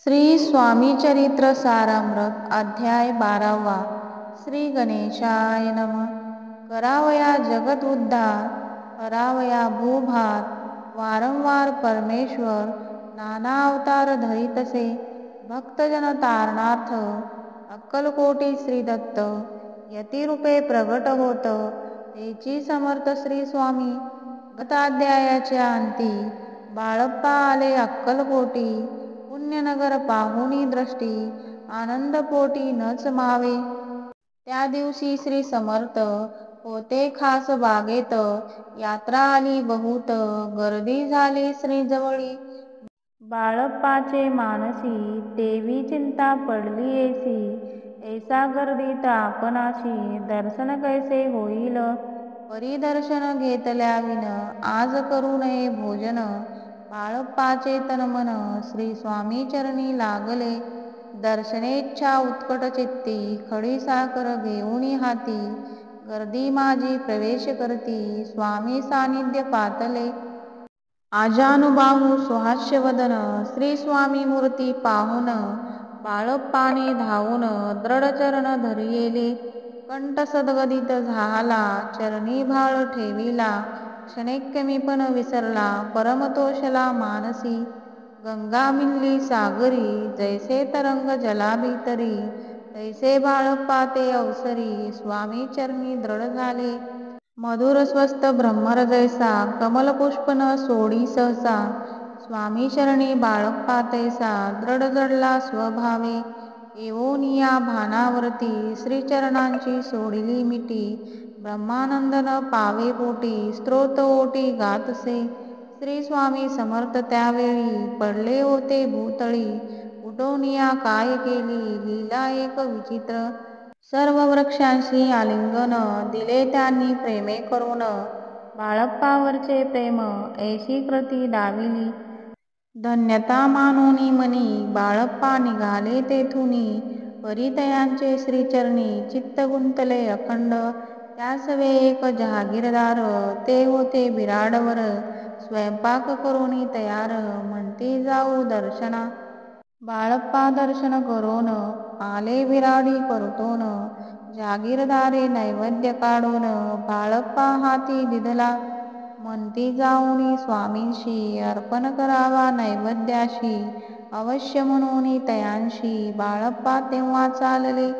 श्री स्वामी चरित्र सारामृत अध्याय 12वा. श्री गणेशाय नमः. करावया जगत उद्धार, हरावया भूभार. वारंवार परमेश्वर नाना अवतार धरितसे भक्तजन तारणार्थ. अक्कलकोटी श्री दत्त यतिरूपे प्रगट होत. तेची समर्थ श्री स्वामी. गताध्यायाच्या अंती बाळप्पा आले अक्कलकोटी. पुण्यनगर पाहुनी दृष्टी आनंदपोटी नच मावे. त्या दिवशी श्री समर्थ होते खास बागेत. यात्रा आली बहुत गर्दी झाली श्री जवळी. बाळप्पाचे मानसी तेवी चिंता पडली ऐसी. ऐसा गर्दीत आपणाशी दर्शन कैसे होईल. परिदर्शन घेतल्याविन आज करू नये भोजन. बाळप्पाचे तनमन श्री स्वामी चरणी लागले. दर्शनेच्छा उत्कट चित्ती खडी साखर घेऊनी हाती. गर्दी माझी प्रवेश करती स्वामी सानिध्य पातले. आजानुबाहू सुहास्य वदन श्री स्वामी मूर्ती पाहून. बाळप्पाने धावून दृढ चरण धरियेले. कंठ सद्गदित झाला चरणी भाळ ठेविला. क्षणेक पण विसरला परमतोषला मानसी. गंगा मिल्ली सागरी जैसे तरंग जलाभितरी. तैसे बाळप्पा ते अवसरी स्वामी चरणी दृढ झाले. मधुर स्वस्थ भ्रमर जैसा कमलपुष्प न सोडी सहसा. स्वामी चरणी बाळप्पा तैसा दृढ जडला स्वभावे. येवोनिया भानावरती श्रीचरणांची सोडिली मिटी. ब्रह्मानंद न पावे पोटी स्तोत्र ओटी गातसे. श्री स्वामी समर्थ त्यावेळी पडले होते भूतळी. उठवनिया काय केली लीला एक विचित्र. सर्व वृक्षांशी आलिंगन दिले त्यांनी प्रेमे करून. बाळप्पावरचे प्रेम ऐशी कृती दाविली. धन्यता मानोनी मनी बाळप्पा निघाले तेथुनी. परितयांचे श्रीचरणी चित्त गुंतले अखंड. त्यासवे एक जहागीरदार ते होते बिराडवर. स्वयंपाक करोनी तयार म्हणती जाऊ दर्शना. बाळप्पा दर्शन करोन आले बिराडी परतोन. जहागीरदारे नैवेद्य काढोन बाळप्पा हाती दिधला. म्हणती जाऊनी स्वामींशी अर्पण करावा नैवेद्याशी. अवश्य म्हणोनी तयांशी बाळप्पा तेव्हा चालले.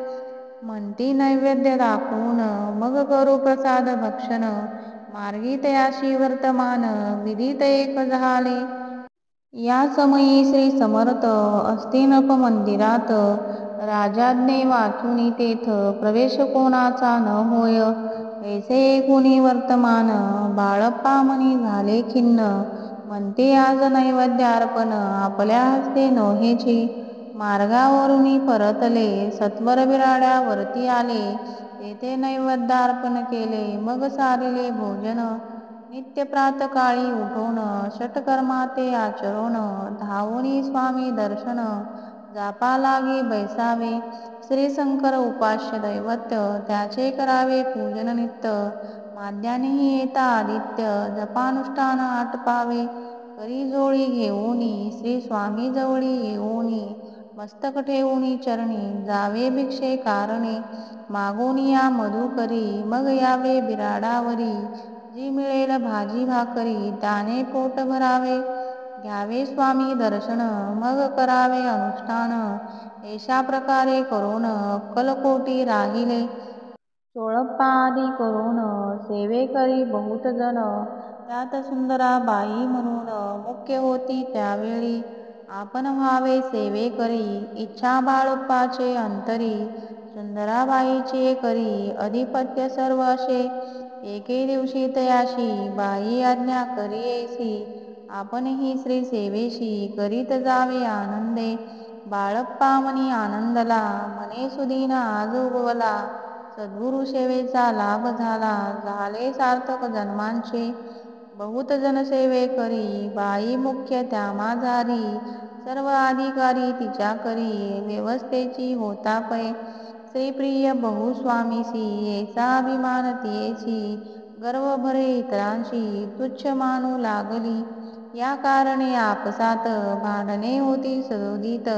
म्हणती नैवेद्य दाखवून मग करू प्रसाद भक्षण. मार्गी तयाशी वर्तमान विधित एक झाले. या समयी श्री समर्थ अस्तिनप मंदिरात. राजाज्ञे वाचूनी तेथ प्रवेश कोणाचा न होय. ऐसे ऐकुनी वर्तमान बाळप्पा मनी झाले खिन्न. म्हणते आज नैवेद्यार्पण आपल्या हस्ते नोहेची. मार्गावरुनी परतले सत्वर बिराड्यावरती आले. तेथे नैवेद्यार्पण केले मग सारिले भोजन. नित्य प्रातकाळी उठोन षटकर्मा ते आचरोन. धावोनी स्वामी दर्शन जापा लागे बैसावे. श्री शंकर उपास्य दैवत्य त्याचे करावे पूजन नित्य. माध्यान्ही येता आदित्य जपानुष्ठान आटपावे. करी जोळी घेऊनी श्री स्वामी जवळी येऊनी. मस्तक ठेवूनी चरणी जावे भिक्षे कारणे. मागोनिया मधुकरी मग यावे बिराडावरी. जी मिळेल भाजी भाकरी त्याने पोट भरावे. घ्यावे स्वामी दर्शन मग करावे अनुष्ठान. ऐशा प्रकारे करोन अक्कलकोटी राहिले. चोळप्पा आदी करोन सेवेकरी बहुत जन. त्यात सुंदराबाई म्हणून मुख्य होती त्यावेळी. आपण व्हावे सेवेकरी इच्छा बाळप्पाचे अंतरी. सुंदराबाईचे करी अधिपत्य सर्व असे. एके दिवशी तयाशी बाई आज्ञा करी ऐसी. आपणही श्री सेवेशी करीत जावे आनंदे. बाळप्पा मनी आनंदला मने सुदीन आज उगवला. सद्गुरु सेवेचा लाभ झाला झाले सार्थक जन्मांचे. बहुत जन सेवे करी बाई मुख्य त्यामाझारी. सर्व अधिकारी तिच्या करी व्यवस्थेची होता पै. श्रीप्रिय बहु स्वामीसी ऐसा अभिमान तियेसी. गर्व भरे इतरांशी तुच्छ मानू लागली. या कारणे आपसात भांडणे होती सदोदित.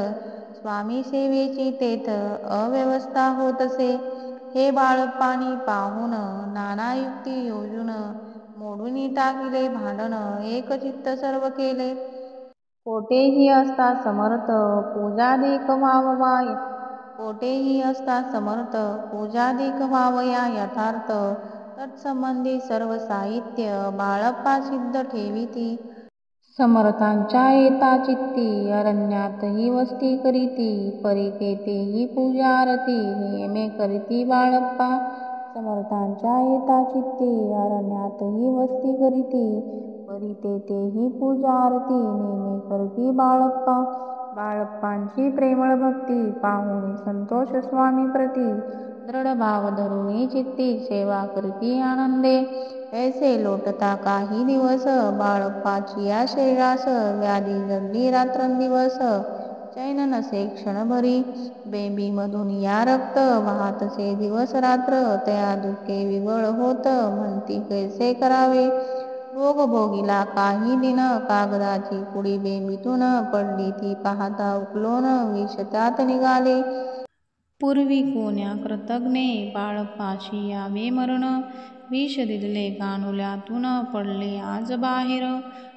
स्वामी सेवेची तेथ अव्यवस्था होतसे. हे बाळप्पानी पाहून नाना युक्ती योजून मोडून टाकिले भांडण एकचित्त सर्व केले. कोठेही असता समर्थ पूजादिक व्हावया. कोठेही असता समर्थ पूजादिक व्हावया यथार्थ. तत्संबंधी सर्व साहित्य बाळप्पा सिद्ध ठेविती. समर्थांच्या येता चित्ती अरण्यातही वस्ती करीती. परी तेथेही पूजा आरती नेमे करीती बाळप्पा. समर्थांच्या येता चित्ती अरण्यातही वस्ती करीती. परी तेथेही पूजा आरती नेमे करीती बाळप्पा. बाळप्पांची प्रेमळ भक्ती पाहुनी संतोष स्वामी प्रती. दृढ भाव धरुनी चित्ती सेवा करीती आनंदे. ऐसे लोटता काही दिवस बाळप्पाची या शरीरास व्याधी जगली रात्रंदिवस. चैन नसे क्षणभरी बेंबीमधून या रक्त वाहतसे दिवस रात्र. तया दुःखे विवळ होत म्हणती कैसे करावे. भोग भोगिला काही दिन कागदाची पुडी बेंबीतून पडली ती पाहता उकलून विष त्यात निघाले. पूर्वी कोण्या कृतज्ञे बाळप्पाशी यावे मरण. विष दिले कानुल्यातून पडले आज बाहेर.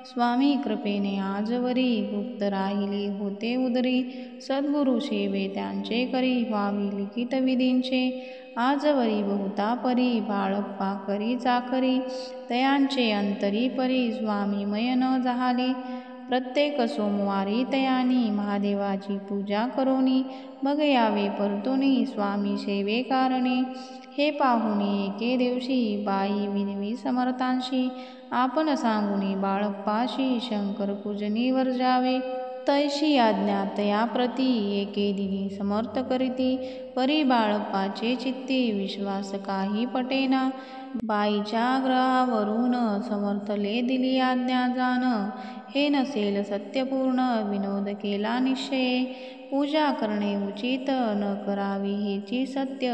स्वामी कृपेने आजवरी गुप्त राहिले होते उदरी. सद्गुरु सेवे त्यांचे करी व्हावी लिखित विधींचे. आजवरी बहुता परी बाळप्पा करी चाकरी. तयांचे अंतरी परी स्वामीमय न झाले. प्रत्येक सोमवारी तयानी महादेवाची पूजा करोनी. मग यावे परतुनी स्वामी सेवे कारणे. हे पाहुनी एके दिवशी बाई विनवी समर्थांशी. आपण सांगुनी बाळप्पाशी शंकर पूजनी वर्जावे. तैशी आज्ञा तया प्रती एके दिनी समर्थ करीती. परी बाळप्पाचे चित्ती विश्वास काही पटेना. बाईच्या आग्रहावरून समर्थले दिली आज्ञा जाण. हे नसेल सत्यपूर्ण विनोद केला निश्चये. पूजा करणे उचित न करावी हेची सत्य.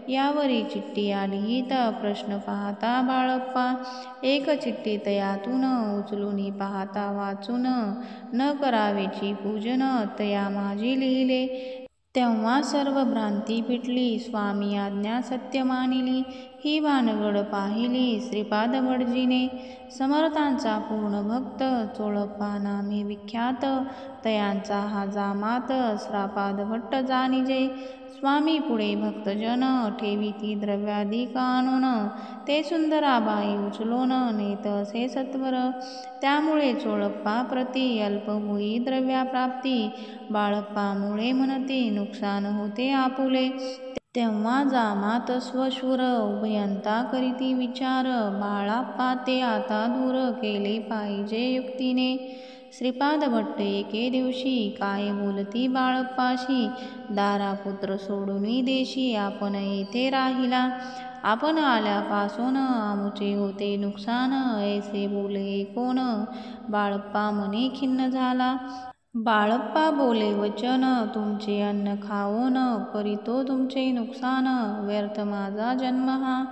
यावरी चिठ्ठी आलिहित प्रश्न पाहता बाळप्पा. एक चिठ्ठी तयातून उचलूनी पाहता वाचून. न करावेची पूजन तया माझी लिहिले. तेव्हा सर्व भ्रांती फिटली स्वामी आज्ञा सत्य मानिली. ही भानगड पाहिली श्रीपाद भटजीने. समर्थांचा पूर्ण भक्त चोळप्पा नामे विख्यात. तयांचा हा जामात श्रीपाद भट्ट जाणिजे. स्वामी पुढे भक्तजन ठेविती द्रव्यादिक आणून. ते सुंदराबाई उचलून नेत असे सत्वर. त्यामुळे चोळप्पा प्रती अल्प होई द्रव्याप्राप्ती. बाळप्पामुळे म्हणती नुकसान होते आपुले. तेव्हा जामात स्वशूर उभयंता करीती विचार. बाळप्पा ते आता दूर केले पाहिजे युक्तीने. श्रीपाद भट्ट एके दिवशी काय बोलती बाळप्पाशी. दारापुत्र सोडूनी देशी आपण येथे राहिला. आपण आल्यापासून आमुचे होते नुकसान. ऐसे बोले कोण. बाळप्पा मनी खिन्न झाला. बाळप्पा बोले वचन तुमचे अन्न खाऊन करीतो तुमचे नुकसान. व्यर्थ माझा जन्म हा.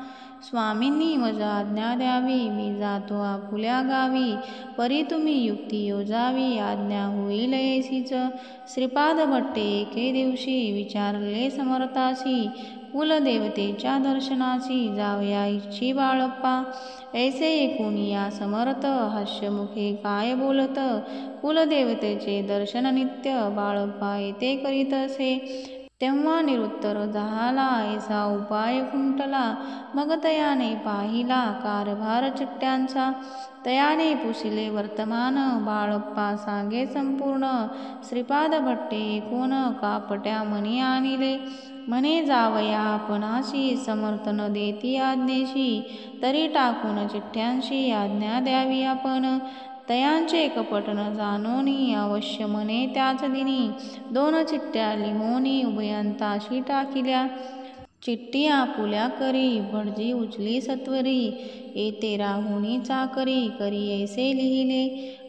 स्वामींनी मज आज्ञा द्यावी. मी जातो आपुल्या गावी. परी तुम्ही युक्ती योजावी. आज्ञा होईल ऐसीच. श्रीपाद भट्टे एके दिवशी विचारले समर्थासी. कुलदेवतेच्या दर्शनासी जावया इच्छी बाळप्पा. ऐसे ऐकून या समर्थ हास्यमुखे काय बोलत. कुलदेवतेचे दर्शन नित्य बाळप्पा येथे करीत असे. तेव्हा निरुत्तर झाला ऐसा उपाय खुंटला. मग तयाने पाहिला कारभार चिठ्ठ्यांचा. तयाने पुसिले वर्तमान. बाळप्पा सांगे संपूर्ण. श्रीपाद भट्टे ऐकून कापट्या मनी आणिले. म्हणे जावया आपणासी समर्थ न देती आज्ञेशी. तरी टाकून चिठ्ठ्यांशी आज्ञा द्यावी आपण. तयांचे कपट न जाणोनी अवश्य म्हणे त्याच दिनी. 2 चिठ्ठ्या लिहोनी उभयंताशी टाकिल्या. चिठ्ठी आपुल्या करी भटजी उचली सत्वरी. येथे राहुनी चाकरी करी ऐसे लिहिले.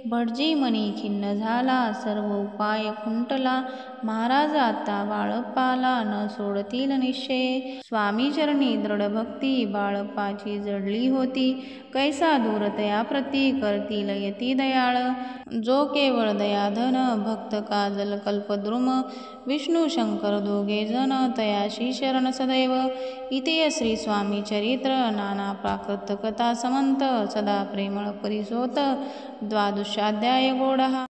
भटजी मनी खिन्न झाला, सर्व उपाय खुंटला. महाराज आता बाळप्पाला न सोडतील निश्चय. स्वामी चरणी दृढ भक्ती बाळप्पाची जडली होती. कैसा दूर तयाप्रती करतील यती दयाळ. जो केवळ दयाधन भक्त काजल कल्पद्रुम. विष्णू शंकर दोघे जण तयाशी शरण सदैव. इति श्री स्वामी चरित्र नाना प्राकृत कथा समंत सदा प्रेमळ परिसोत. द्वादशाध्याय गोडहा.